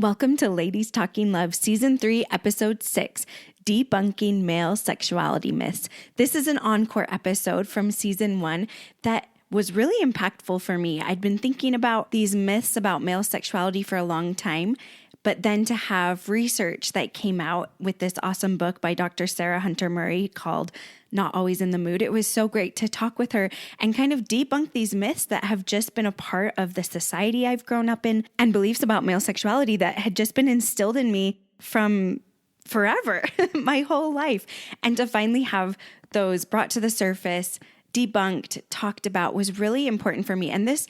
Welcome to Ladies Talking Love, Season 3, Episode 6, Debunking Male Sexuality Myths. This is an encore episode from Season 1 that was really impactful for me. I'd been thinking about these myths about male sexuality for a long time, but then to have research that came out with this awesome book by Dr. Sarah Hunter Murray called Not Always in the Mood. It was so great to talk with her and kind of debunk these myths that have just been a part of the society I've grown up in and beliefs about male sexuality that had just been instilled in me from forever, my whole life. And to finally have those brought to the surface, debunked, talked about was really important for me. And this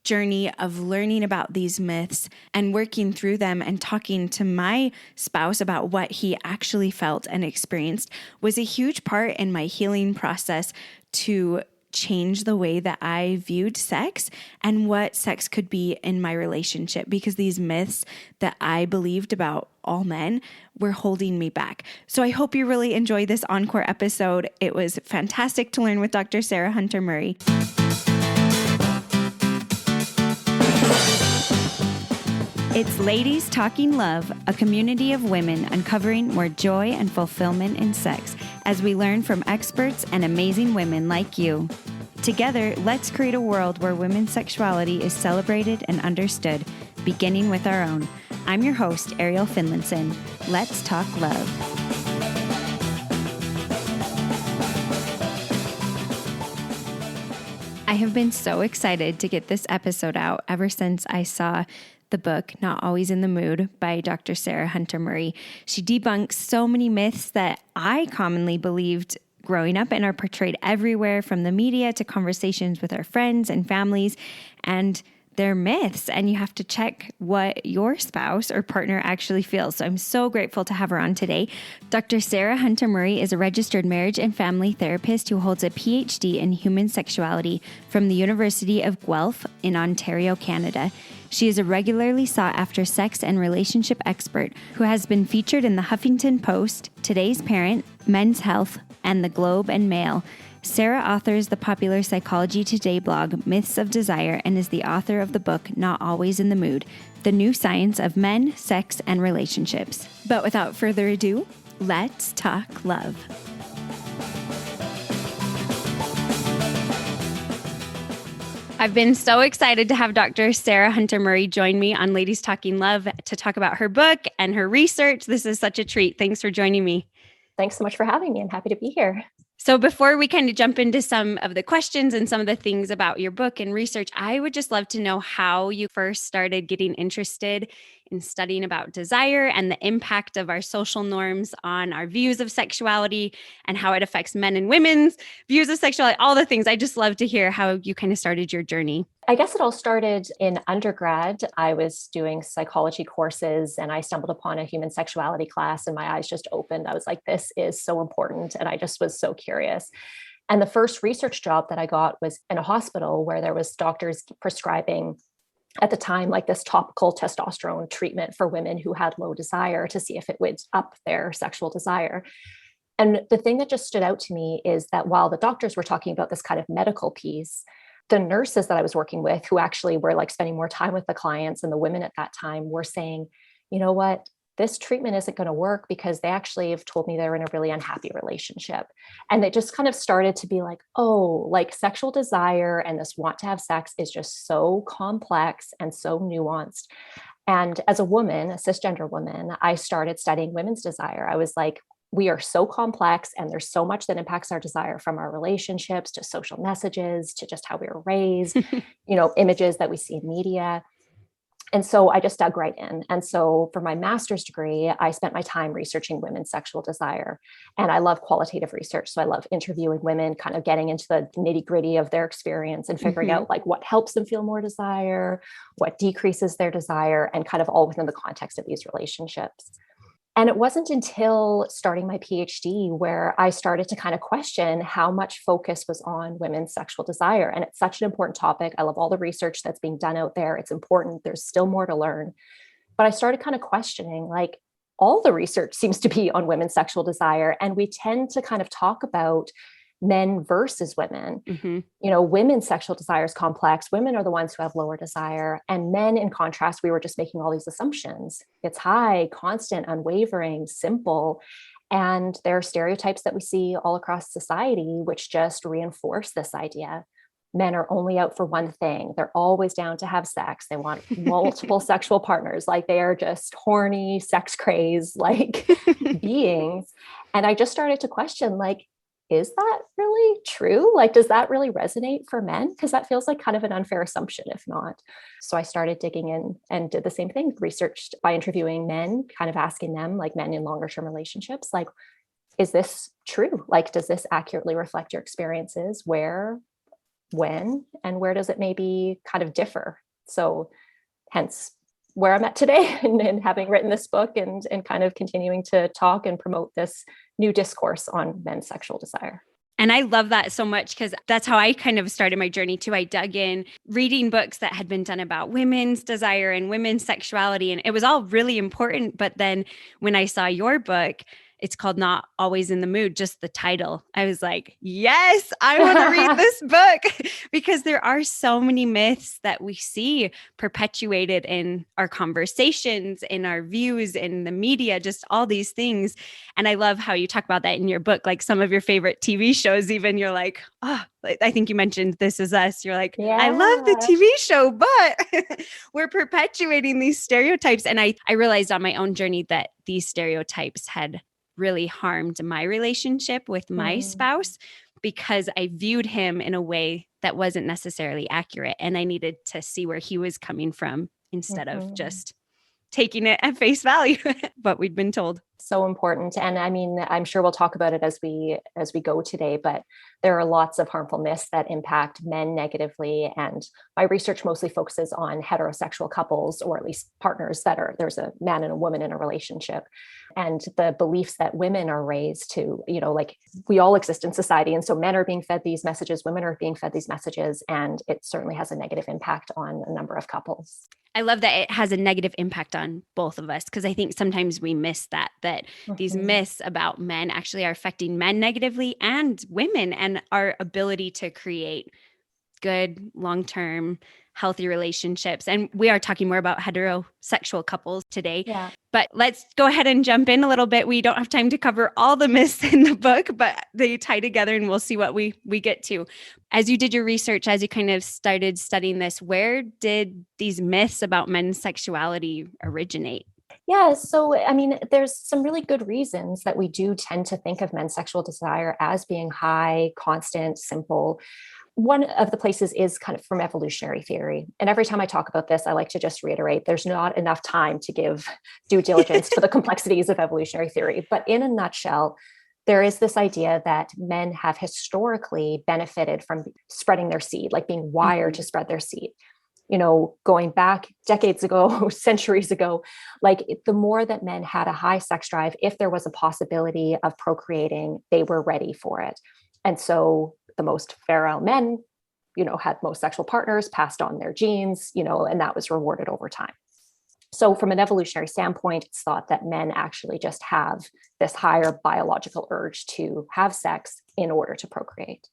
journey of learning about these myths and working through them and talking to my spouse about what he actually felt and experienced was a huge part in my healing process to change the way that I viewed sex and what sex could be in my relationship, because these myths that I believed about all men were holding me back. So I hope you really enjoy this encore episode. It was fantastic to learn with Dr. Sarah Hunter Murray. It's Ladies Talking Love, a community of women uncovering more joy and fulfillment in sex as we learn from experts and amazing women like you. Together, let's create a world where women's sexuality is celebrated and understood, beginning with our own. I'm your host, Ariel Finlinson. Let's talk love. I have been so excited to get this episode out ever since I saw the book, Not Always in the Mood by Dr. Sarah Hunter Murray. She debunks so many myths that I commonly believed growing up and are portrayed everywhere, from the media to conversations with our friends and families, and they're myths, and you have to check what your spouse or partner actually feels. So I'm so grateful to have her on today. Dr. Sarah Hunter Murray is a registered marriage and family therapist who holds a PhD in human sexuality from the University of Guelph in Ontario, Canada. She is a regularly sought after sex and relationship expert who has been featured in the Huffington Post, Today's Parent, Men's Health, and the Globe and Mail. Sarah authors the popular Psychology Today blog, Myths of Desire, and is the author of the book, Not Always in the Mood, The New Science of Men, Sex, and Relationships. But without further ado, let's talk love. I've been so excited to have Dr. Sarah Hunter Murray join me on Ladies Talking Love to talk about her book and her research. This is such a treat. Thanks for joining me. Thanks so much for having me. I'm happy to be here. So before we kind of jump into some of the questions and some of the things about your book and research, I would just love to know how you first started getting interested in studying about desire and the impact of our social norms on our views of sexuality and how it affects men and women's views of sexuality, all the things. I just love to hear how you kind of started your journey. I guess it all started in undergrad. I was doing psychology courses and I stumbled upon a human sexuality class and my eyes just opened. I was like, this is so important. And I just was so curious. And the first research job that I got was in a hospital where there was doctors prescribing at the time, like this topical testosterone treatment for women who had low desire to see if it would up their sexual desire. And the thing that just stood out to me is that while the doctors were talking about this kind of medical piece, the nurses that I was working with, who actually were like spending more time with the clients and the women at that time, were saying, you know what, this treatment isn't going to work because they actually have told me they're in a really unhappy relationship. And it just kind of started to be like, oh, like sexual desire and this want to have sex is just so complex and so nuanced. And as a woman, a cisgender woman, I started studying women's desire. I was like, we are so complex and there's so much that impacts our desire, from our relationships to social messages to just how we were raised, images that we see in media. And so I just dug right in. And so for my master's degree, I spent my time researching women's sexual desire. And I love qualitative research. So I love interviewing women, kind of getting into the nitty gritty of their experience and figuring out like what helps them feel more desire, what decreases their desire, and kind of all within the context of these relationships. And it wasn't until starting my PhD where I started to kind of question how much focus was on women's sexual desire. And it's such an important topic. I love all the research that's being done out there. It's important. There's still more to learn. But I started kind of questioning, like, all the research seems to be on women's sexual desire. And we tend to kind of talk about men versus women. Mm-hmm. Women's sexual desire is complex. Women are the ones who have lower desire. And men, in contrast, we were just making all these assumptions. It's high, constant, unwavering, simple. And there are stereotypes that we see all across society, which just reinforce this idea. Men are only out for one thing. They're always down to have sex. They want multiple sexual partners. Like, they are just horny, sex crazed, like beings. And I just started to question, like, is that really true? Like, does that really resonate for men? Because that feels like kind of an unfair assumption, if not. So I started digging in and did the same thing, researched by interviewing men, kind of asking them, like men in longer term relationships, like, is this true? Like, does this accurately reflect your experiences? Where, when, and where does it maybe kind of differ? So hence where I'm at today, and having written this book and kind of continuing to talk and promote this new discourse on men's sexual desire. And I love that so much, because that's how I kind of started my journey too. I dug in reading books that had been done about women's desire and women's sexuality, and it was all really important. But then when I saw your book, it's called Not Always in the Mood, just the title, I was like, yes, I want to read this book, because there are so many myths that we see perpetuated in our conversations, in our views, in the media, just all these things. And I love how you talk about that in your book, like some of your favorite TV shows, even you're like, oh, I think you mentioned This Is Us. You're like, I love the TV show, but we're perpetuating these stereotypes. And I realized on my own journey that these stereotypes had really harmed my relationship with my spouse, because I viewed him in a way that wasn't necessarily accurate. And I needed to see where he was coming from instead of just taking it at face value, what we'd been told. So important. And I mean, I'm sure we'll talk about it as we go today, but there are lots of harmful myths that impact men negatively. And my research mostly focuses on heterosexual couples, or at least partners there's a man and a woman in a relationship. And the beliefs that women are raised to, like, we all exist in society. And so men are being fed these messages, women are being fed these messages, and it certainly has a negative impact on a number of couples. I love that it has a negative impact on both of us, because I think sometimes we miss that these myths about men actually are affecting men negatively and women, and our ability to create good, long-term, healthy relationships. And we are talking more about heterosexual couples today. Yeah. But let's go ahead and jump in a little bit. We don't have time to cover all the myths in the book, but they tie together, and we'll see what we get to. As you did your research, as you kind of started studying this, where did these myths about men's sexuality originate? Yeah, so I mean, there's some really good reasons that we do tend to think of men's sexual desire as being high, constant, simple. One of the places is kind of from evolutionary theory. And every time I talk about this, I like to just reiterate, there's not enough time to give due diligence to the complexities of evolutionary theory. But in a nutshell, there is this idea that men have historically benefited from spreading their seed, like being wired to spread their seed. Going back decades ago, centuries ago, like the more that men had a high sex drive, if there was a possibility of procreating, they were ready for it. And so the most virile men, had most sexual partners, passed on their genes, and that was rewarded over time. So from an evolutionary standpoint, it's thought that men actually just have this higher biological urge to have sex in order to procreate.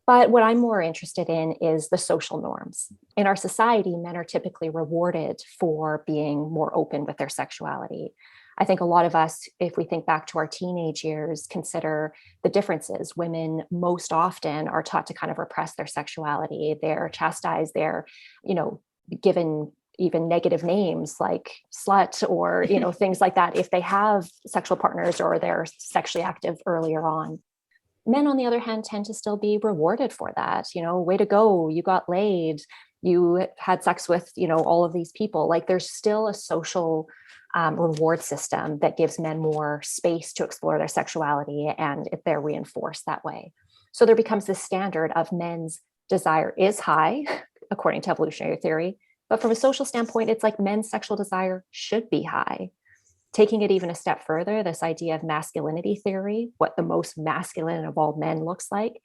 But what I'm more interested in is the social norms. In our society, men are typically rewarded for being more open with their sexuality. I think a lot of us, if we think back to our teenage years, consider the differences. Women most often are taught to kind of repress their sexuality. They're chastised. They're, given even negative names like slut or, things like that, if they have sexual partners or they're sexually active earlier on. Men, on the other hand, tend to still be rewarded for that. Way to go. You got laid. You had sex with, all of these people. Like, there's still a social reward system that gives men more space to explore their sexuality, and if they're reinforced that way. So there becomes this standard of men's desire is high, according to evolutionary theory. But from a social standpoint, it's like men's sexual desire should be high. Taking it even a step further, this idea of masculinity theory, what the most masculine of all men looks like,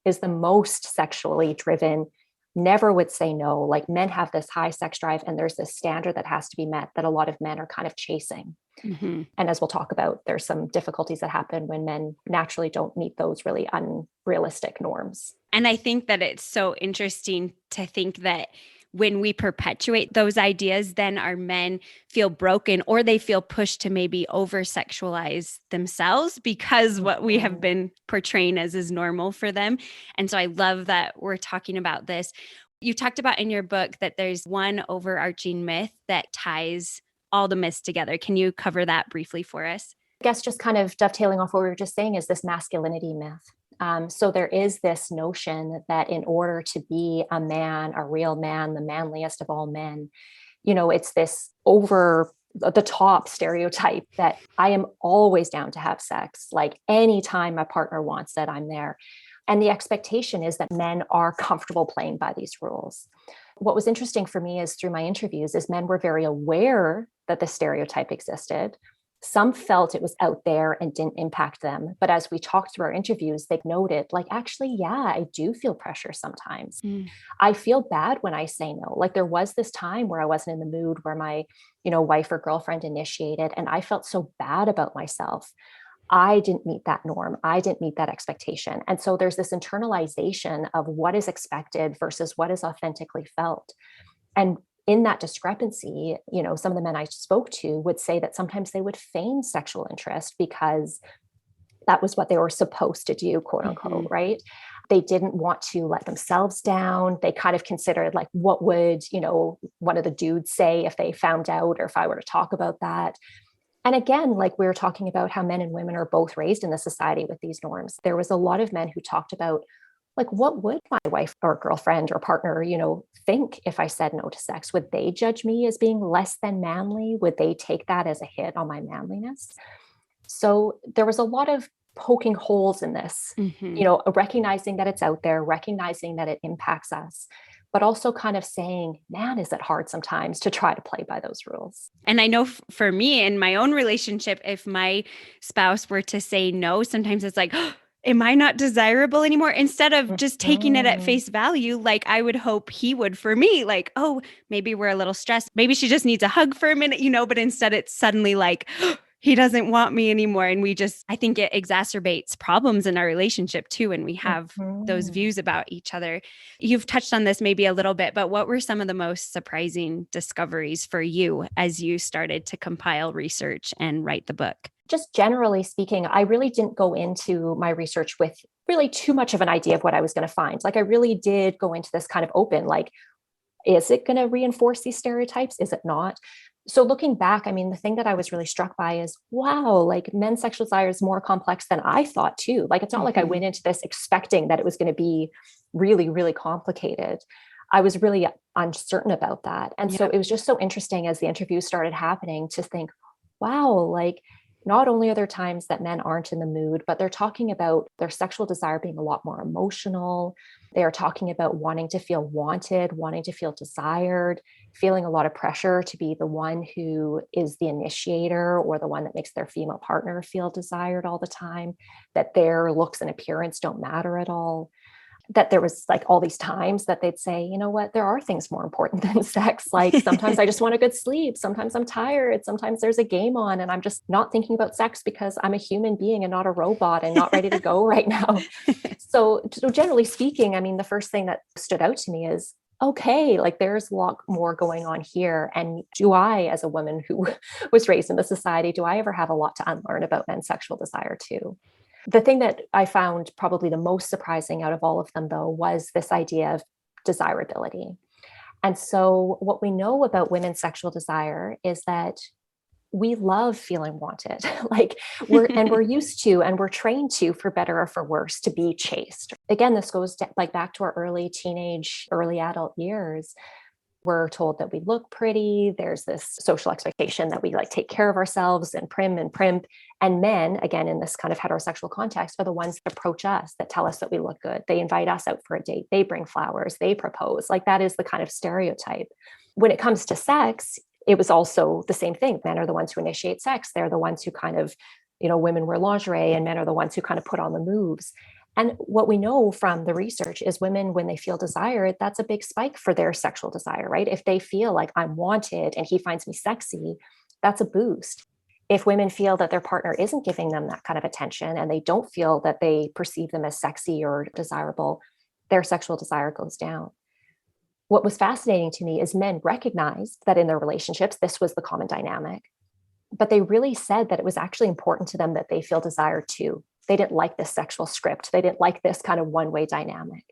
is the most sexually driven never would say no. Like men have this high sex drive and there's this standard that has to be met that a lot of men are kind of chasing. Mm-hmm. And as we'll talk about, there's some difficulties that happen when men naturally don't meet those really unrealistic norms. And I think that it's so interesting to think that when we perpetuate those ideas, then our men feel broken or they feel pushed to maybe over sexualize themselves because what we have been portraying as is normal for them. And so I love that we're talking about this. You talked about in your book that there's one overarching myth that ties all the myths together. Can you cover that briefly for us? I guess just kind of dovetailing off what we were just saying is this masculinity myth. So there is this notion that in order to be a man, a real man, the manliest of all men, it's this over the top stereotype that I am always down to have sex. Like anytime my partner wants it, I'm there. And the expectation is that men are comfortable playing by these rules. What was interesting for me is through my interviews is men were very aware that the stereotype existed. Some felt it was out there and didn't impact them. But as we talked through our interviews, they noted like, actually, yeah, I do feel pressure sometimes. I feel bad when I say no. Like there was this time where I wasn't in the mood where my, wife or girlfriend initiated, and I felt so bad about myself. I didn't meet that norm. I didn't meet that expectation. And so there's this internalization of what is expected versus what is authentically felt. And in that discrepancy, some of the men I spoke to would say that sometimes they would feign sexual interest because that was what they were supposed to do, quote unquote, right? They didn't want to let themselves down. They kind of considered like, what would, one of the dudes say if they found out or if I were to talk about that? And again, like we were talking about how men and women are both raised in the society with these norms. There was a lot of men who talked about like, what would my wife or girlfriend or partner, think if I said no to sex? Would they judge me as being less than manly? Would they take that as a hit on my manliness? So there was a lot of poking holes in this, recognizing that it's out there, recognizing that it impacts us, but also kind of saying, man, is it hard sometimes to try to play by those rules. And I know for me in my own relationship, if my spouse were to say no, sometimes it's like, am I not desirable anymore? Instead of just taking it at face value, like I would hope he would for me, like, oh, maybe we're a little stressed. Maybe she just needs a hug for a minute, but instead it's suddenly like, he doesn't want me anymore. And I think it exacerbates problems in our relationship too. When we have those views about each other. You've touched on this maybe a little bit, but what were some of the most surprising discoveries for you as you started to compile research and write the book? Just generally speaking, I really didn't go into my research with really too much of an idea of what I was going to find. Like I really did go into this kind of open, like, is it going to reinforce these stereotypes? Is it not? So looking back, I mean, the thing that I was really struck by is, wow, like men's sexual desire is more complex than I thought too. Like, it's not like I went into this expecting that it was going to be really, really complicated. I was really uncertain about that. And so it was just so interesting as the interviews started happening to think, wow, like not only are there times that men aren't in the mood, but they're talking about their sexual desire being a lot more emotional. They are talking about wanting to feel wanted, wanting to feel desired, feeling a lot of pressure to be the one who is the initiator or the one that makes their female partner feel desired all the time, that their looks and appearance don't matter at all. That there was like all these times that they'd say, you know what, there are things more important than sex. Like sometimes I just want a good sleep. Sometimes I'm tired. Sometimes there's a game on and I'm just not thinking about sex because I'm a human being and not a robot and not ready to go right now. So generally speaking, I mean, the first thing that stood out to me is, okay, like there's a lot more going on here. And do I, as a woman who was raised in the society, do I ever have a lot to unlearn about men's sexual desire too? The thing that I found probably the most surprising out of all of them, though, was this idea of desirability. And so what we know about women's sexual desire is that we love feeling wanted. Like we're used to, and we're trained to, for better or for worse, to be chased. Again, this goes back to our early teenage, early adult years. We're told that we look pretty. There's this social expectation that we like take care of ourselves and primp. And men, again, in this kind of heterosexual context, are the ones that approach us, that tell us that we look good. They invite us out for a date. They bring flowers. They propose. Like that is the kind of stereotype. When it comes to sex, it was also the same thing. Men are the ones who initiate sex. They're the ones who kind of, women wear lingerie and men are the ones who kind of put on the moves. And what we know from the research is women, when they feel desire, that's a big spike for their sexual desire, right? If they feel like I'm wanted and he finds me sexy, that's a boost. If women feel that their partner isn't giving them that kind of attention and they don't feel that they perceive them as sexy or desirable, their sexual desire goes down. What was fascinating to me is men recognized that in their relationships, this was the common dynamic, but they really said that it was actually important to them that they feel desire too. They didn't like this sexual script. They didn't like this kind of one-way dynamic.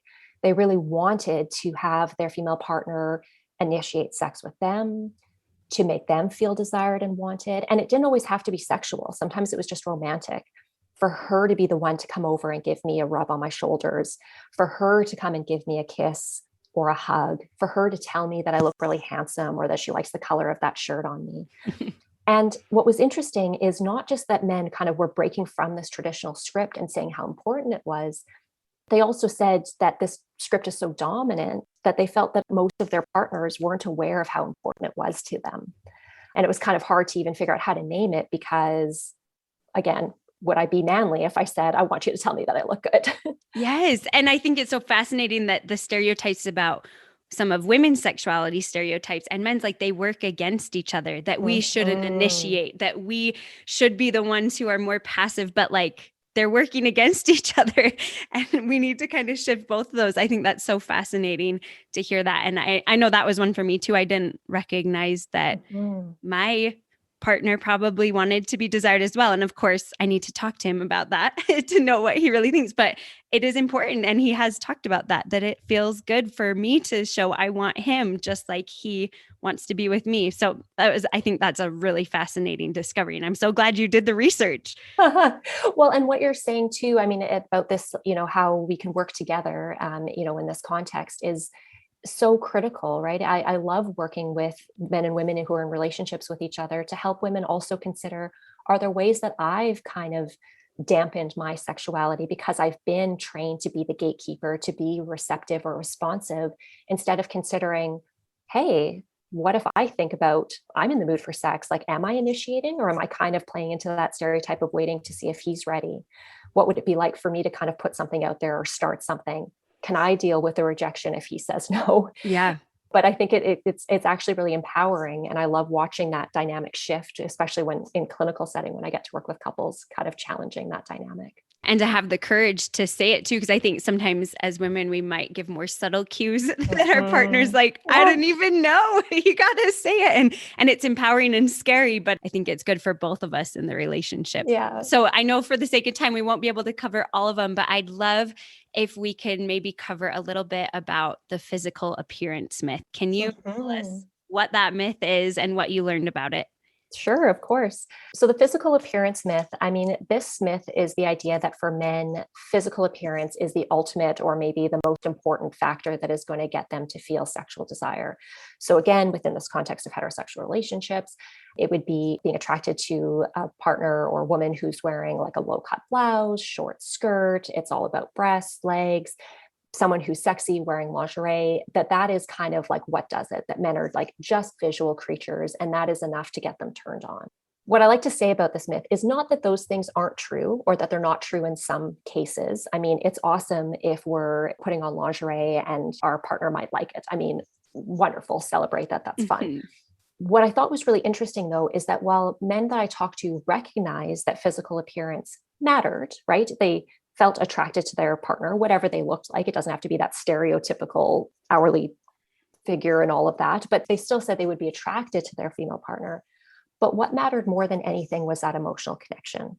They really wanted to have their female partner initiate sex with them, to make them feel desired and wanted. And it didn't always have to be sexual. Sometimes it was just romantic. For her to be the one to come over and give me a rub on my shoulders, for her to come and give me a kiss or a hug, for her to tell me that I look really handsome or that she likes the color of that shirt on me. And what was interesting is not just that men kind of were breaking from this traditional script and saying how important it was. They also said that this script is so dominant that they felt that most of their partners weren't aware of how important it was to them. And it was kind of hard to even figure out how to name it because, again, would I be manly if I said, I want you to tell me that I look good? Yes. And I think it's so fascinating that the stereotypes about some of women's sexuality stereotypes and men's, like they work against each other, that we shouldn't initiate, that we should be the ones who are more passive, but like they're working against each other. And we need to kind of shift both of those. I think that's so fascinating to hear that. And I know that was one for me too. I didn't recognize that my partner probably wanted to be desired as well. And of course, I need to talk to him about that to know what he really thinks. But it is important. And he has talked about that it feels good for me to show I want him just like he wants to be with me. So I think that's a really fascinating discovery. And I'm so glad you did the research. Well, and what you're saying too, I mean, about this, how we can work together, in this context is so critical, right? I love working with men and women who are in relationships with each other to help women also consider, are there ways that I've kind of dampened my sexuality because I've been trained to be the gatekeeper, to be receptive or responsive, instead of considering, hey, what if I think about, I'm in the mood for sex, like, am I initiating or am I kind of playing into that stereotype of waiting to see if he's ready? What would it be like for me to kind of put something out there or start something? Can I deal with the rejection if he says no? Yeah. But I think it's actually really empowering. And I love watching that dynamic shift, especially when in clinical setting, when I get to work with couples, kind of challenging that dynamic. And to have the courage to say it too, because I think sometimes as women, we might give more subtle cues that our partner's like, I didn't even know. You got to say it. And it's empowering and scary, but I think it's good for both of us in the relationship. Yeah. So I know for the sake of time, we won't be able to cover all of them, but I'd love if we can maybe cover a little bit about the physical appearance myth. Can you tell us what that myth is and what you learned about it? Sure, of course. So the physical appearance myth, I mean, this myth is the idea that for men, physical appearance is the ultimate or maybe the most important factor that is going to get them to feel sexual desire. So again, within this context of heterosexual relationships, it would be being attracted to a partner or woman who's wearing like a low-cut blouse, short skirt. It's all about breasts, legs, someone who's sexy wearing lingerie, that is kind of like what does it, that men are like just visual creatures and that is enough to get them turned on. What I like to say about this myth is not that those things aren't true or that they're not true in some cases. I mean, it's awesome if we're putting on lingerie and our partner might like it. I mean, wonderful, celebrate that, that's fun. What I thought was really interesting though, is that while men that I talked to recognize that physical appearance mattered, right? They felt attracted to their partner, whatever they looked like. It doesn't have to be that stereotypical hourly figure and all of that, but they still said they would be attracted to their female partner. But what mattered more than anything was that emotional connection.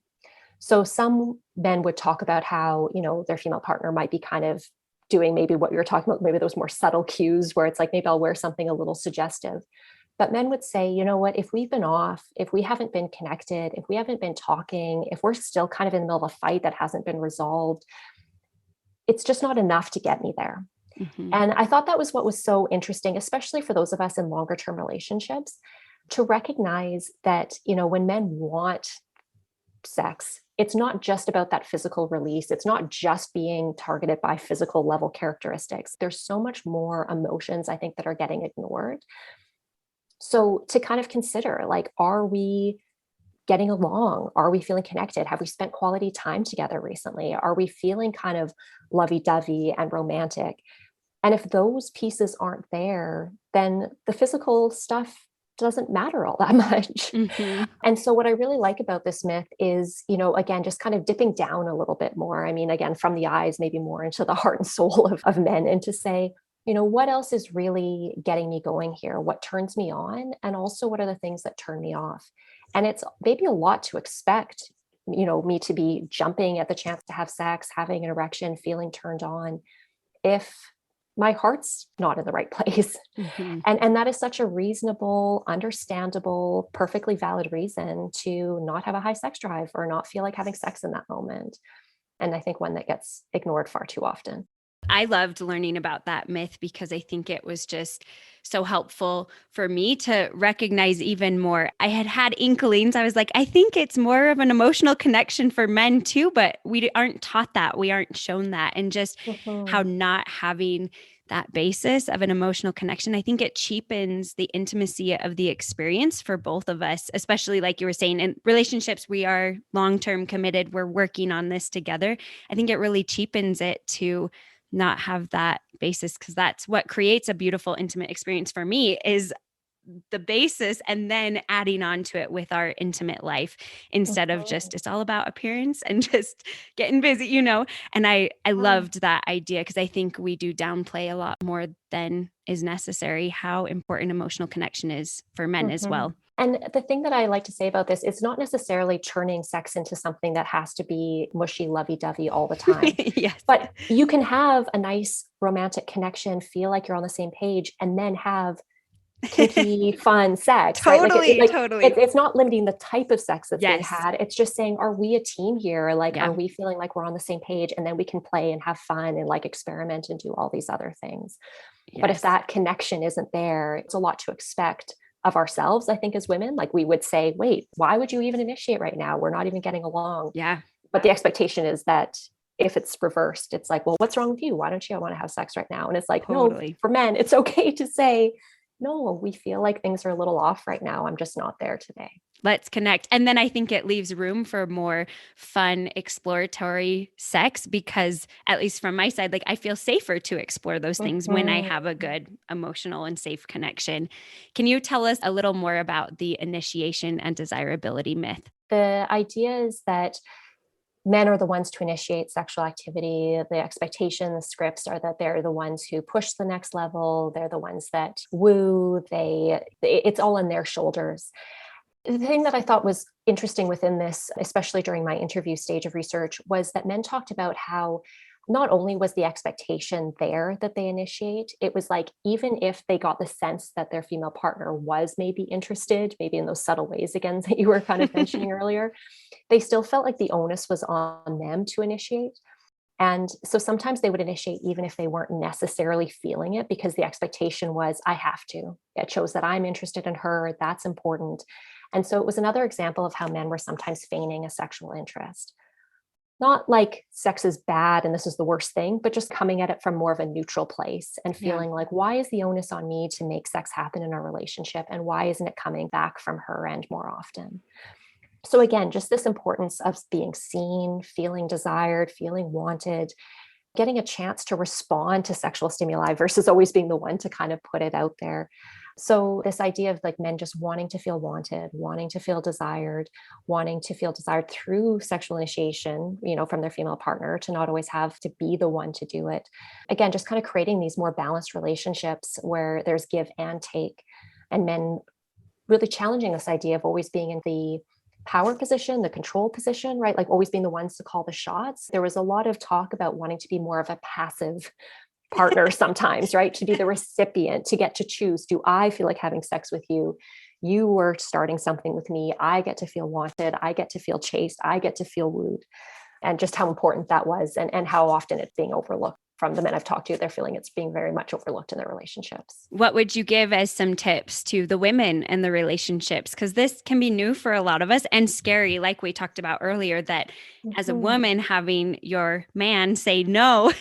So some men would talk about how, their female partner might be kind of doing maybe what you're talking about, maybe those more subtle cues where it's like, maybe I'll wear something a little suggestive. But men would say, you know what, if we've been off, if we haven't been connected, if we haven't been talking, if we're still kind of in the middle of a fight that hasn't been resolved, it's just not enough to get me there. And I thought that was what was so interesting, especially for those of us in longer term relationships, to recognize that, when men want sex, it's not just about that physical release. It's not just being targeted by physical level characteristics. There's so much more emotions, I think, that are getting ignored. So to kind of consider, like, are we getting along? Are we feeling connected? Have we spent quality time together recently? Are we feeling kind of lovey-dovey and romantic? And if those pieces aren't there, then the physical stuff doesn't matter all that much. Mm-hmm. And so what I really like about this myth is, again, just kind of dipping down a little bit more. I mean, again, from the eyes, maybe more into the heart and soul of men, and to say, what else is really getting me going here? What turns me on? And also, what are the things that turn me off? And it's maybe a lot to expect, me to be jumping at the chance to have sex, having an erection, feeling turned on, if my heart's not in the right place. Mm-hmm. And that is such a reasonable, understandable, perfectly valid reason to not have a high sex drive or not feel like having sex in that moment. And I think one that gets ignored far too often. I loved learning about that myth because I think it was just so helpful for me to recognize even more. I had inklings. I was like, I think it's more of an emotional connection for men too, but we aren't taught that. We aren't shown that. And just how not having that basis of an emotional connection, I think it cheapens the intimacy of the experience for both of us, especially like you were saying, in relationships, we are long-term committed. We're working on this together. I think it really cheapens it to not have that basis, because that's what creates a beautiful, intimate experience for me, is the basis and then adding on to it with our intimate life, instead of just it's all about appearance and just getting busy, And I loved that idea, because I think we do downplay a lot more than is necessary how important emotional connection is for men as well. And the thing that I like to say about this, it's not necessarily turning sex into something that has to be mushy, lovey-dovey all the time. Yes. But you can have a nice romantic connection, feel like you're on the same page, and then have kinky, fun sex. Totally, right? totally. It's not limiting the type of sex that's being Yes. had. It's just saying, are we a team here? Like, Yeah. are we feeling like we're on the same page? And then we can play and have fun and like experiment and do all these other things. Yes. But if that connection isn't there, it's a lot to expect of ourselves, I think, as women. Like, we would say, wait, why would you even initiate right now? We're not even getting along. Yeah. But the expectation is that if it's reversed, it's like, well, what's wrong with you? Why don't you want to have sex right now? And it's like, Totally. no, for men, it's okay to say, no, we feel like things are a little off right now. I'm just not there today. Let's connect. And then I think it leaves room for more fun, exploratory sex, because at least from my side, like, I feel safer to explore those things when I have a good emotional and safe connection. Can you tell us a little more about the initiation and desirability myth? The idea is that men are the ones to initiate sexual activity. The expectation, the scripts are that they're the ones who push the next level. They're the ones that woo. It's all on their shoulders. The thing that I thought was interesting within this, especially during my interview stage of research, was that men talked about how not only was the expectation there that they initiate, it was like, even if they got the sense that their female partner was maybe interested, maybe in those subtle ways again that you were kind of mentioning earlier, they still felt like the onus was on them to initiate. And so sometimes they would initiate even if they weren't necessarily feeling it, because the expectation was, I have to. It shows that I'm interested in her. That's important. And so it was another example of how men were sometimes feigning a sexual interest. Not like sex is bad and this is the worst thing, but just coming at it from more of a neutral place and feeling like, why is the onus on me to make sex happen in our relationship? And why isn't it coming back from her end more often? So again, just this importance of being seen, feeling desired, feeling wanted, getting a chance to respond to sexual stimuli versus always being the one to kind of put it out there. So this idea of like men just wanting to feel wanted, wanting to feel desired through sexual initiation, from their female partner, to not always have to be the one to do it. Again, just kind of creating these more balanced relationships where there's give and take, and men really challenging this idea of always being in the power position, the control position, right? Like always being the ones to call the shots. There was a lot of talk about wanting to be more of a passive partner sometimes, right? To be the recipient, to get to choose. Do I feel like having sex with you? You were starting something with me. I get to feel wanted. I get to feel chased. I get to feel wooed. And just how important that was, and how often it's being overlooked from the men I've talked to, they're feeling it's being very much overlooked in their relationships. What would you give as some tips to the women in the relationships? Because this can be new for a lot of us and scary, like we talked about earlier, that as a woman, having your man say no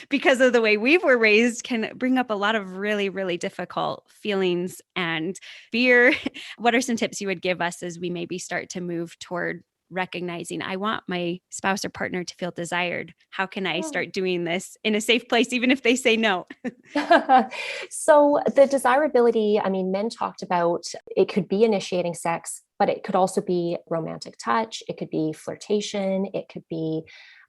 because of the way we were raised can bring up a lot of really, really difficult feelings and fear. What are some tips you would give us as we maybe start to move toward recognizing I want my spouse or partner to feel desired? How can I start doing this in a safe place, even if they say no? So the desirability, I mean, men talked about it could be initiating sex, but it could also be romantic touch. It could be flirtation. It could be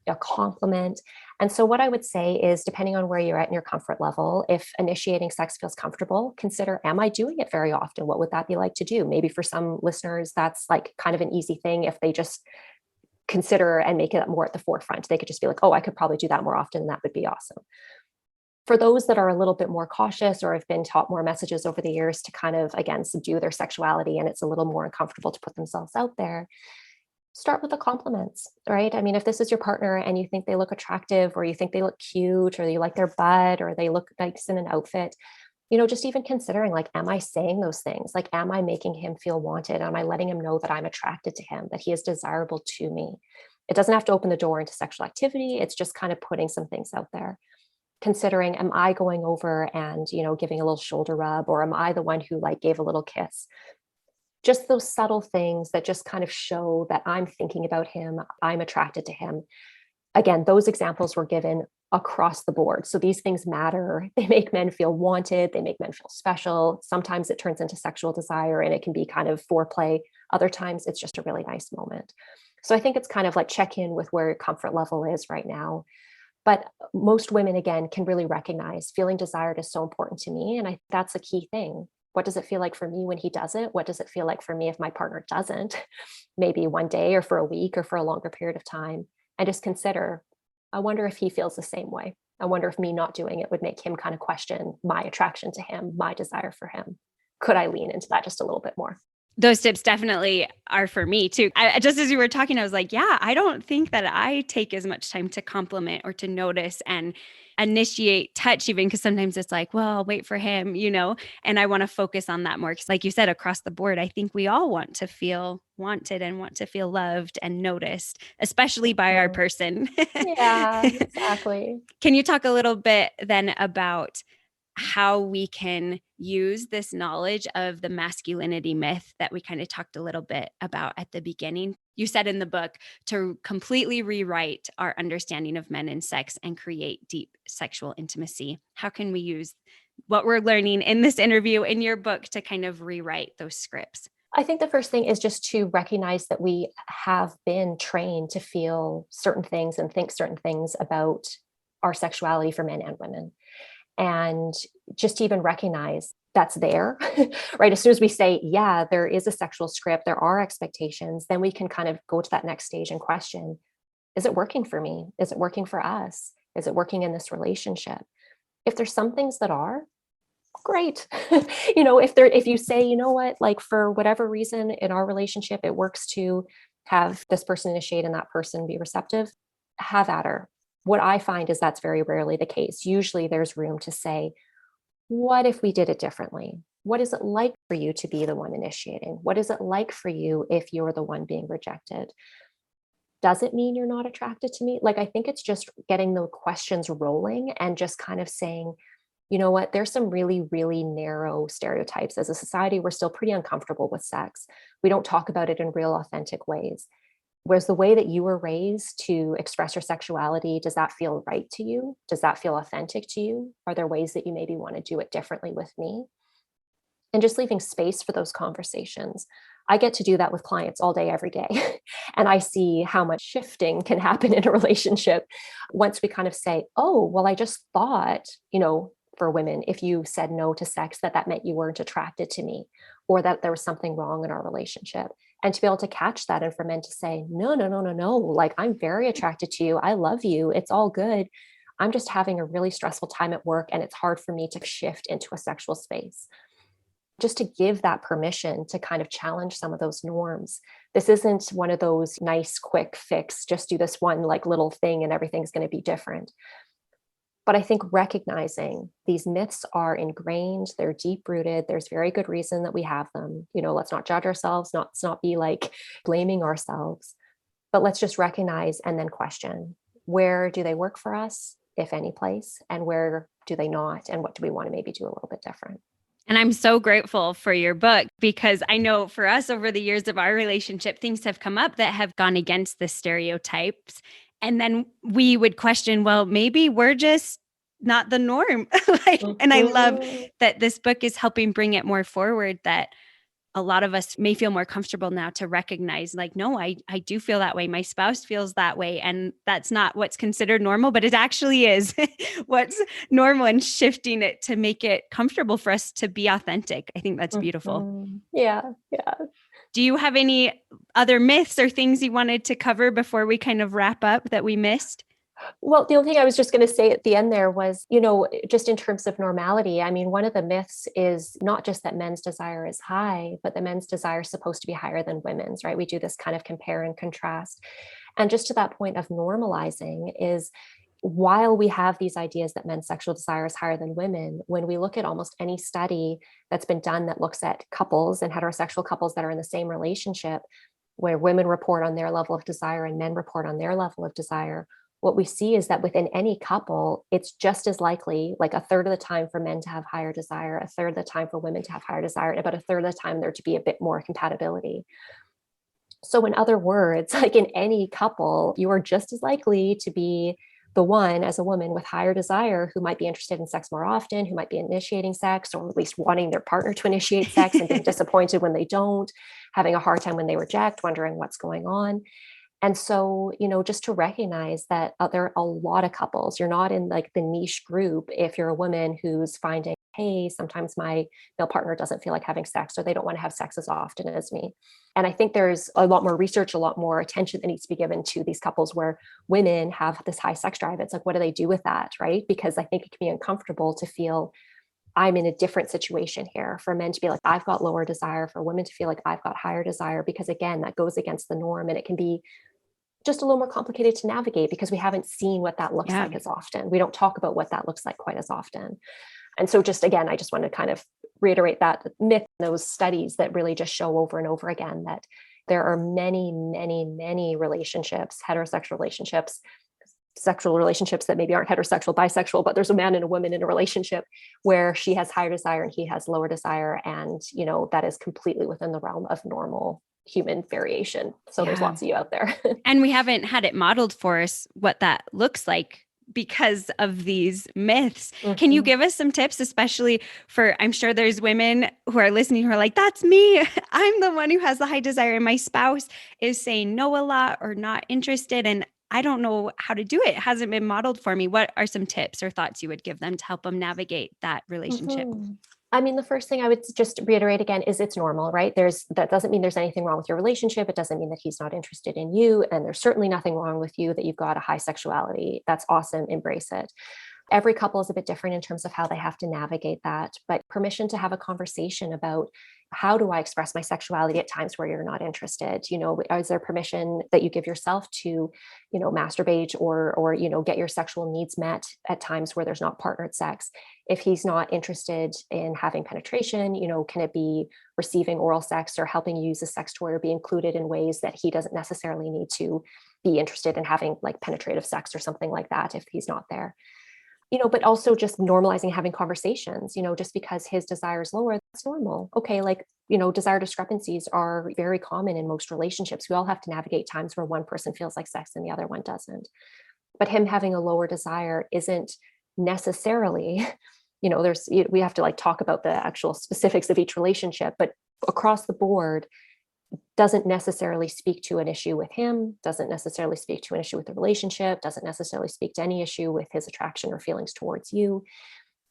a compliment. And so what I would say is, depending on where you're at in your comfort level, if initiating sex feels comfortable, consider, am I doing it very often? What would that be like to do? Maybe for some listeners, that's like kind of an easy thing. If they just consider and make it more at the forefront, they could just be like, oh, I could probably do that more often. And that would be awesome. For those that are a little bit more cautious or have been taught more messages over the years to kind of, again, subdue their sexuality, and it's a little more uncomfortable to put themselves out there, start with the compliments, right? I mean, if this is your partner and you think they look attractive, or you think they look cute, or you like their butt, or they look nice in an outfit, just even considering, like, am I saying those things? Like, am I making him feel wanted? Am I letting him know that I'm attracted to him, that he is desirable to me? It doesn't have to open the door into sexual activity. It's just kind of putting some things out there. Considering, am I going over and, giving a little shoulder rub, or am I the one who like gave a little kiss? Just those subtle things that just kind of show that I'm thinking about him, I'm attracted to him. Again, those examples were given across the board. So these things matter. They make men feel wanted. They make men feel special. Sometimes it turns into sexual desire and it can be kind of foreplay. Other times it's just a really nice moment. So I think it's kind of like check in with where your comfort level is right now. But most women, again, can really recognize feeling desired is so important to me. And that's a key thing. What does it feel like for me when he does it? What does it feel like for me if my partner doesn't? Maybe one day or for a week or for a longer period of time. And just consider, I wonder if he feels the same way. I wonder if me not doing it would make him kind of question my attraction to him, my desire for him. Could I lean into that just a little bit more? Those tips definitely are for me too. Just as you were talking, I was like, yeah, I don't think that I take as much time to compliment or to notice and initiate touch, even because sometimes it's like, well, I'll wait for him, and I want to focus on that more. Because like you said, across the board, I think we all want to feel wanted and want to feel loved and noticed, especially by our person. Yeah, exactly. Can you talk a little bit then about how we can use this knowledge of the masculinity myth that we kind of talked a little bit about at the beginning? You said in the book to completely rewrite our understanding of men and sex and create deep sexual intimacy. How can we use what we're learning in this interview in your book to kind of rewrite those scripts? I think the first thing is just to recognize that we have been trained to feel certain things and think certain things about our sexuality for men and women. And just to even recognize that's there, right? As soon as we say, yeah, there is a sexual script, there are expectations, then we can kind of go to that next stage and question, is it working for me? Is it working for us? Is it working in this relationship? If there's some things that are, great. If you say, you know what, like for whatever reason in our relationship, it works to have this person initiate and that person be receptive, have at her. What I find is that's very rarely the case. Usually there's room to say, what if we did it differently? What is it like for you to be the one initiating? What is it like for you if you're the one being rejected? Does it mean you're not attracted to me? Like, I think it's just getting the questions rolling and just kind of saying, you know what, there's some really, really narrow stereotypes. As a society, we're still pretty uncomfortable with sex. We don't talk about it in real, authentic ways. Whereas the way that you were raised to express your sexuality, does that feel right to you? Does that feel authentic to you? Are there ways that you maybe want to do it differently with me? And just leaving space for those conversations. I get to do that with clients all day, every day. And I see how much shifting can happen in a relationship once we kind of say, oh, well, I just thought, for women, if you said no to sex, that meant you weren't attracted to me, or that there was something wrong in our relationship. And to be able to catch that, and for men to say, no, like, I'm very attracted to you. I love you. It's all good. I'm just having a really stressful time at work, and it's hard for me to shift into a sexual space. Just to give that permission to kind of challenge some of those norms. This isn't one of those nice, quick fix, just do this one like little thing and everything's going to be different. But I think recognizing these myths are ingrained, they're deep rooted. There's very good reason that we have them. Let's not judge ourselves, let's not be like blaming ourselves, but let's just recognize and then question, where do they work for us, if any place, and where do they not? And what do we want to maybe do a little bit different? And I'm so grateful for your book, because I know for us over the years of our relationship, things have come up that have gone against the stereotypes. And then we would question, well, maybe we're just not the norm. And I love that this book is helping bring it more forward, that a lot of us may feel more comfortable now to recognize, like, no, I do feel that way. My spouse feels that way. And that's not what's considered normal, but it actually is what's normal, and shifting it to make it comfortable for us to be authentic. I think that's beautiful. Yeah. Yeah. Do you have any other myths or things you wanted to cover before we kind of wrap up that we missed? Well, the only thing I was just going to say at the end there was, just in terms of normality, I mean, one of the myths is not just that men's desire is high, but that men's desire is supposed to be higher than women's, right? We do this kind of compare and contrast. And just to that point of normalizing is, while we have these ideas that men's sexual desire is higher than women, when we look at almost any study that's been done that looks at couples and heterosexual couples that are in the same relationship, where women report on their level of desire and men report on their level of desire, what we see is that within any couple, it's just as likely, like a third of the time for men to have higher desire, a third of the time for women to have higher desire, and about a third of the time there to be a bit more compatibility. So in other words, like in any couple, you are just as likely to be the one as a woman with higher desire who might be interested in sex more often, who might be initiating sex, or at least wanting their partner to initiate sex and being disappointed when they don't, having a hard time when they reject, wondering what's going on. And so, just to recognize that there are a lot of couples, you're not in like the niche group. If you're a woman who's finding, hey, sometimes my male partner doesn't feel like having sex, or they don't want to have sex as often as me. And I think there's a lot more research, a lot more attention that needs to be given to these couples where women have this high sex drive. It's like, what do they do with that? Right? Because I think it can be uncomfortable to feel I'm in a different situation here, for men to be like, I've got lower desire, for women to feel like I've got higher desire, because again, that goes against the norm, and it can be just a little more complicated to navigate because we haven't seen what that looks like as often. We don't talk about what that looks like quite as often. And so just again, I just want to kind of reiterate that myth, those studies that really just show over and over again that there are many, many, many relationships, heterosexual relationships, sexual relationships that maybe aren't heterosexual, bisexual, but there's a man and a woman in a relationship where she has higher desire and he has lower desire. And, that is completely within the realm of normal human variation. So there's lots of you out there. And we haven't had it modeled for us what that looks like because of these myths. Mm-hmm. Can you give us some tips, especially for, I'm sure there's women who are listening who are like, that's me. I'm the one who has the high desire and my spouse is saying no a lot or not interested. And I don't know how to do it. It hasn't been modeled for me. What are some tips or thoughts you would give them to help them navigate that relationship? Mm-hmm. I mean, the first thing I would just reiterate again is it's normal, right? That doesn't mean there's anything wrong with your relationship. It doesn't mean that he's not interested in you. And there's certainly nothing wrong with you that you've got a high sexuality. That's awesome. Embrace it. Every couple is a bit different in terms of how they have to navigate that, but permission to have a conversation about, how do I express my sexuality at times where you're not interested? Is there permission that you give yourself to, masturbate or get your sexual needs met at times where there's not partnered sex? If he's not interested in having penetration, can it be receiving oral sex or helping you use a sex toy or be included in ways that he doesn't necessarily need to be interested in having like penetrative sex or something like that if he's not there? But also just normalizing having conversations, just because his desire is lower, that's normal. Okay. Like, desire discrepancies are very common in most relationships. We all have to navigate times where one person feels like sex and the other one doesn't. But him having a lower desire isn't necessarily, we have to like talk about the actual specifics of each relationship, but across the board, doesn't necessarily speak to an issue with him, doesn't necessarily speak to an issue with the relationship, doesn't necessarily speak to any issue with his attraction or feelings towards you.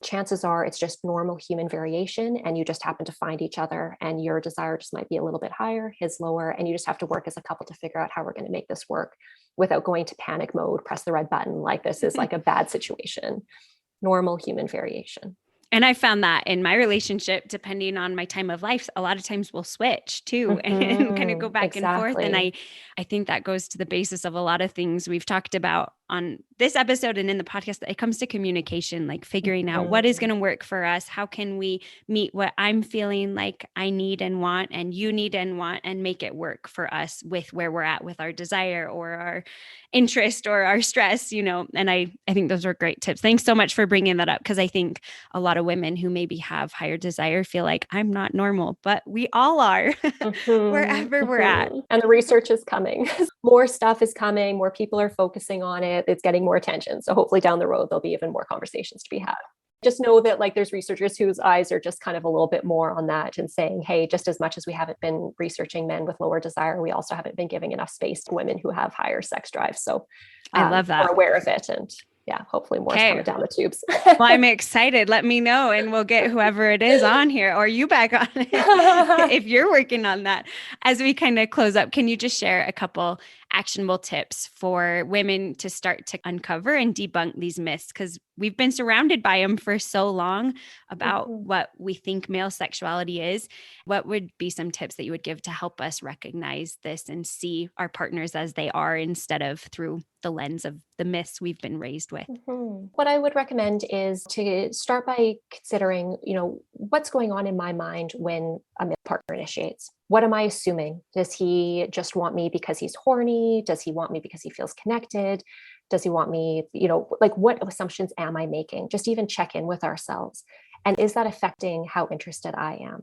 Chances are it's just normal human variation, and you just happen to find each other, and your desire just might be a little bit higher, his lower, and you just have to work as a couple to figure out how we're going to make this work without going to panic mode, press the red button, like this is like a bad situation. Normal human variation. And I found that in my relationship, depending on my time of life, a lot of times we'll switch too, and kind of go back and forth. And I think that goes to the basis of a lot of things we've talked about on this episode and in the podcast, that it comes to communication, like figuring out what is going to work for us. How can we meet what I'm feeling like I need and want, and you need and want, and make it work for us with where we're at with our desire or our interest or our stress, and I think those are great tips. Thanks so much for bringing that up, because I think a lot of women who maybe have higher desire feel like I'm not normal, but we all are wherever we're at. And the research is coming. More stuff is coming. More people are focusing on it. It's getting more attention. So hopefully down the road, there'll be even more conversations to be had. Just know that there's researchers whose eyes are just kind of a little bit more on that and saying, hey, just as much as we haven't been researching men with lower desire, we also haven't been giving enough space to women who have higher sex drive. So I love that. We're aware of it. And yeah, hopefully more is coming down the tubes. Well, I'm excited. Let me know, and we'll get whoever it is on here, or you back on it if you're working on that. As we kind of close up, can you just share a couple actionable tips for women to start to uncover and debunk these myths? Because we've been surrounded by them for so long about what we think male sexuality is. What would be some tips that you would give to help us recognize this and see our partners as they are, instead of through the lens of the myths we've been raised with? What I would recommend is to start by considering, what's going on in my mind when a male partner initiates. What am I assuming? Does he just want me because he's horny? Does he want me because he feels connected? Does he want me, what assumptions am I making? Just even check in with ourselves. And is that affecting how interested I am?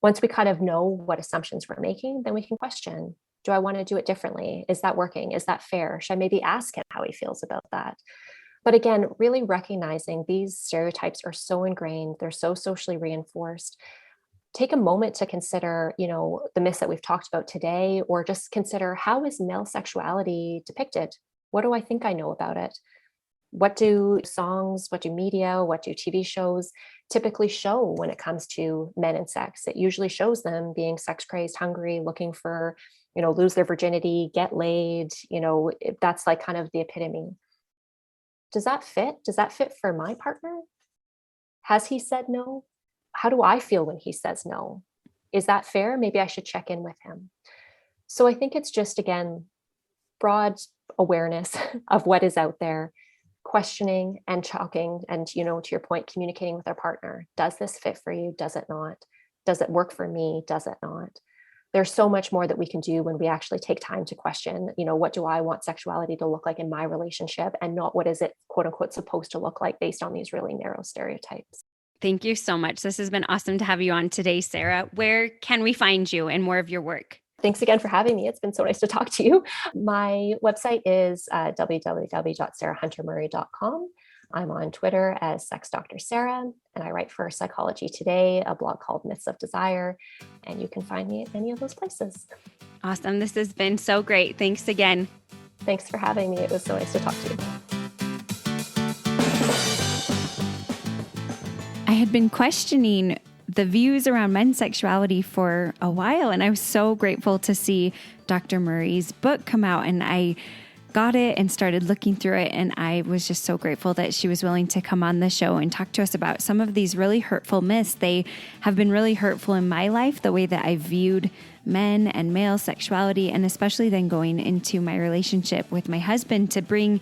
Once we kind of know what assumptions we're making, then we can question, do I want to do it differently? Is that working? Is that fair? Should I maybe ask him how he feels about that? But again, really recognizing these stereotypes are so ingrained, they're so socially reinforced. Take a moment to consider, the myths that we've talked about today, or just consider, how is male sexuality depicted? What do I think I know about it? What do songs, what do media, what do TV shows typically show when it comes to men and sex? It usually shows them being sex crazed, hungry, looking for, lose their virginity, get laid. That's like kind of the epitome. Does that fit? Does that fit for my partner? Has he said no? How do I feel when he says no? Is that fair? Maybe I should check in with him. So I think it's just, again, broad awareness of what is out there, questioning and talking, and, to your point, communicating with our partner. Does this fit for you? Does it not? Does it work for me? Does it not? There's so much more that we can do when we actually take time to question, what do I want sexuality to look like in my relationship, and not what is it, quote unquote, supposed to look like based on these really narrow stereotypes. Thank you so much. This has been awesome to have you on today, Sarah. Where can we find you and more of your work? Thanks again for having me. It's been so nice to talk to you. My website is www.sarahhuntermurray.com. I'm on Twitter as Sex Dr. Sarah, and I write for Psychology Today, a blog called Myths of Desire, and you can find me at any of those places. Awesome. This has been so great. Thanks again. Thanks for having me. It was so nice to talk to you. I had been questioning the views around men's sexuality for a while, and I was so grateful to see Dr. Murray's book come out, and I got it and started looking through it, and I was just so grateful that she was willing to come on the show and talk to us about some of these really hurtful myths. They have been really hurtful in my life, the way that I viewed men and male sexuality, and especially then going into my relationship with my husband, to bring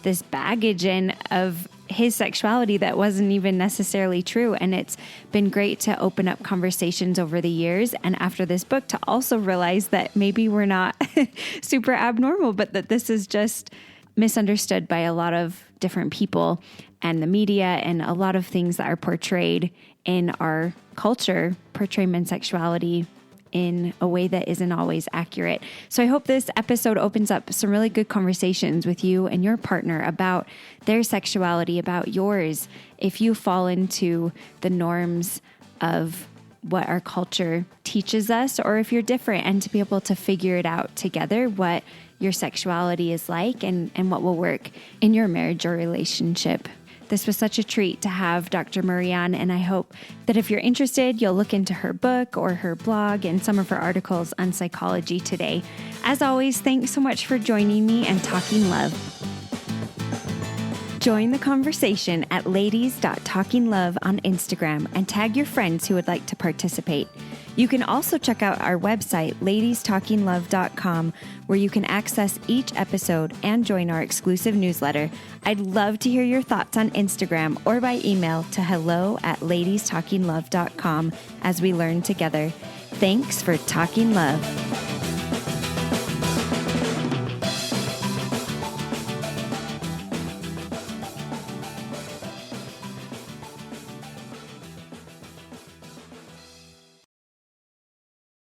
this baggage in of his sexuality that wasn't even necessarily true. And it's been great to open up conversations over the years, and after this book, to also realize that maybe we're not super abnormal, but that this is just misunderstood by a lot of different people and the media, and a lot of things that are portrayed in our culture portray men's sexuality in a way that isn't always accurate. So I hope this episode opens up some really good conversations with you and your partner about their sexuality, about yours, if you fall into the norms of what our culture teaches us, or if you're different, and to be able to figure it out together, what your sexuality is like, and what will work in your marriage or relationship. This was such a treat to have Dr. Murray on, and I hope that if you're interested, you'll look into her book or her blog and some of her articles on Psychology Today. As always, thanks so much for joining me and talking love. Join the conversation at ladies.talkinglove on Instagram and tag your friends who would like to participate. You can also check out our website, ladiestalkinglove.com, where you can access each episode and join our exclusive newsletter. I'd love to hear your thoughts on Instagram or by email to hello@ladiestalkinglove.com as we learn together. Thanks for talking love.